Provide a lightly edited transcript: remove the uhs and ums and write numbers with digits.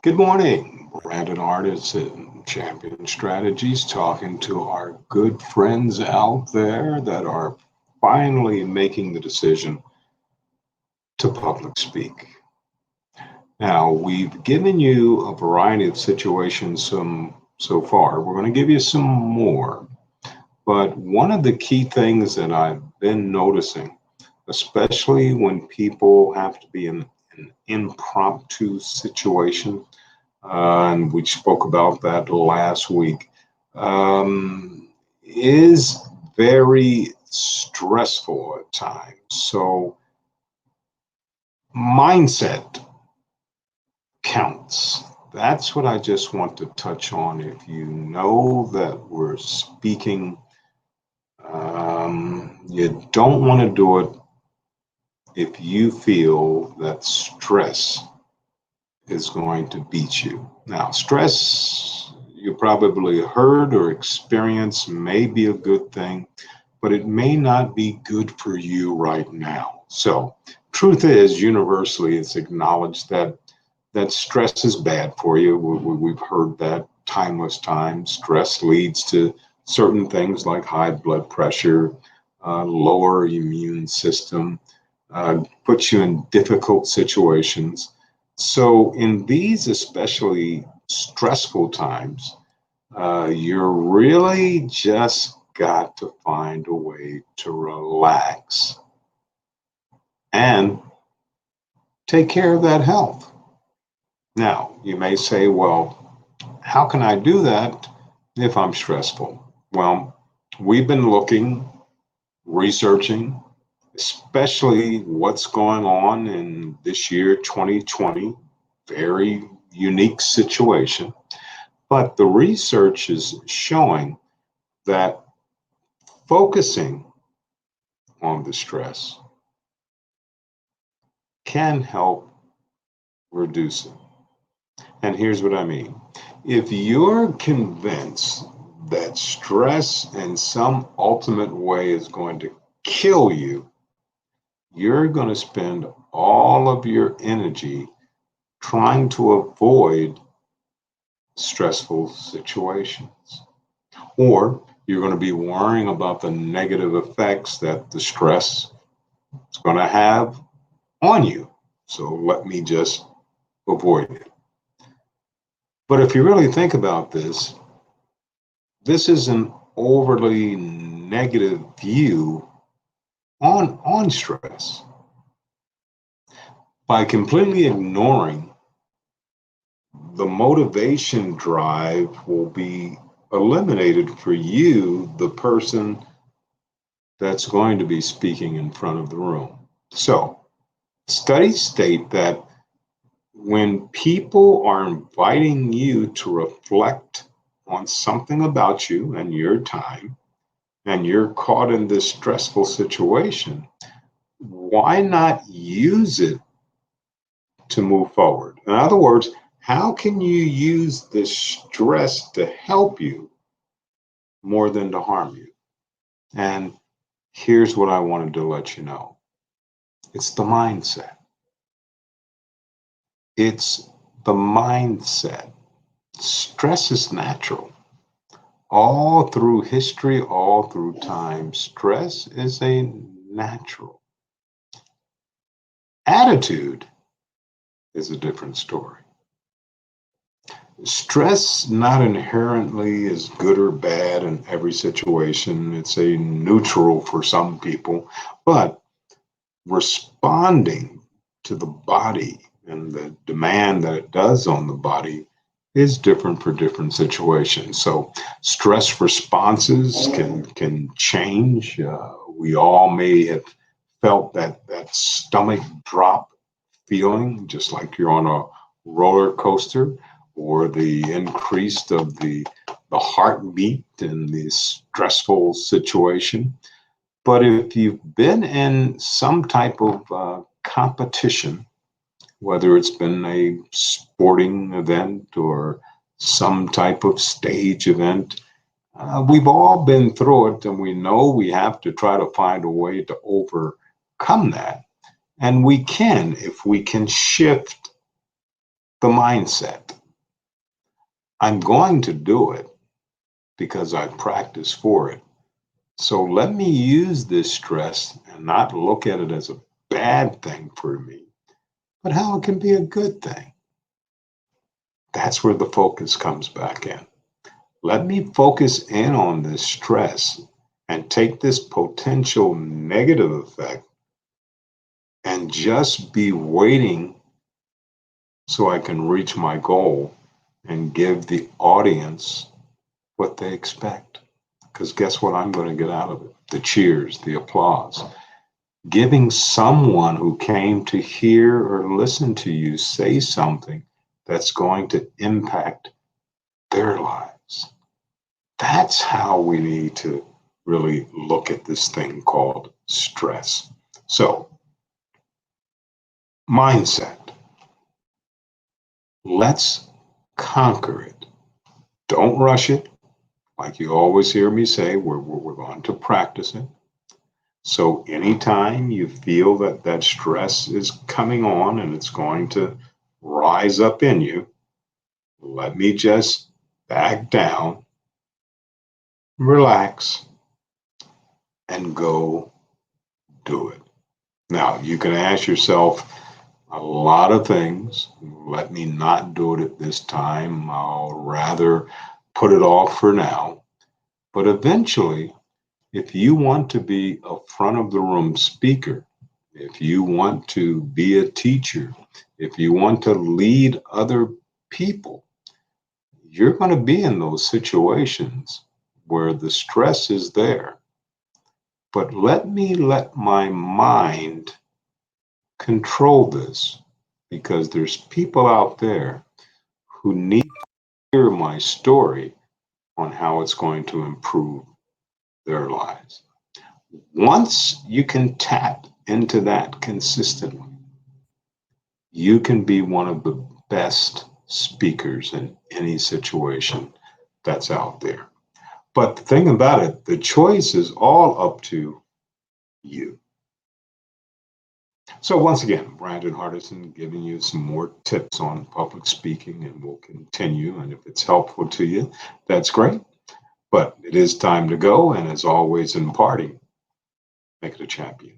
Good morning, Brandon Artists and Champion Strategies, talking to our good friends out there that are finally making the decision to public speak. Now, we've given you a variety of situations so far. We're going to give you some more. But one of the key things that I've been noticing, especially when people have to be in an impromptu situation, and we spoke about that last week, is very stressful at times. So, mindset counts. That's what I just want to touch on. If you know that we're speaking, you don't want to do it if you feel that stress is going to beat you. Now, stress, you probably heard or experienced, may be a good thing, but it may not be good for you right now. So, truth is, universally, it's acknowledged that stress is bad for you. We've heard that timeless time. Stress leads to certain things like high blood pressure, lower immune system, puts you in difficult situations. So, in these especially stressful times, you're really just got to find a way to relax and take care of that health. Now, you may say, well, how can I do that if I'm stressful? Well, we've been looking, researching, especially what's going on in this year, 2020, very unique situation. But the research is showing that focusing on the stress can help reduce it. And here's what I mean. If you're convinced that stress in some ultimate way is going to kill you, you're going to spend all of your energy trying to avoid stressful situations. Or you're going to be worrying about the negative effects that the stress is going to have on you. So let me just avoid it. But if you really think about this is an overly negative view on stress. By completely ignoring the motivation drive will be eliminated for you, the person that's going to be speaking in front of the room. So, studies state that when people are inviting you to reflect on something about you and your time, and you're caught in this stressful situation, why not use it to move forward? In other words, how can you use this stress to help you more than to harm you? And here's what I wanted to let you know. It's the mindset. It's the mindset. Stress is natural. All through history, all through time, stress is a natural. Attitude is a different story. Stress not inherently is good or bad in every situation. It's a neutral for some people, but responding to the body and the demand that it does on the body is different for different situations. So stress responses can change. We all may have felt that stomach drop feeling, just like you're on a roller coaster, or the increase of the heartbeat in the stressful situation. But if you've been in some type of competition, whether it's been a sporting event or some type of stage event, we've all been through it, and we know we have to try to find a way to overcome that. And we can if we can shift the mindset. I'm going to do it because I practice for it. So let me use this stress and not look at it as a bad thing for me, but how it can be a good thing. That's where the focus comes back in. Let me focus in on this stress and take this potential negative effect and just be waiting so I can reach my goal and give the audience what they expect. Because guess what I'm going to get out of it? The cheers, the applause. Giving someone who came to hear or listen to you say something that's going to impact their lives. That's how we need to really look at this thing called stress. So, mindset. Let's conquer it. Don't rush it. Like you always hear me say, we're going to practice it. So anytime you feel that that stress is coming on and it's going to rise up in you, let me just back down, relax, and go do it. Now, you can ask yourself a lot of things. Let me not do it at this time. I'll rather put it off for now. But eventually, if you want to be a front of the room speaker, if you want to be a teacher, if you want to lead other people, you're going to be in those situations where the stress is there. But let me let my mind control this because there's people out there who need to hear my story on how it's going to improve their lives. Once you can tap into that consistently, you can be one of the best speakers in any situation that's out there. But the thing about it, the choice is all up to you. So once again, Brandon Hardison giving you some more tips on public speaking, and we'll continue. And if it's helpful to you, that's great. But it is time to go. And as always in parting, make it a champion.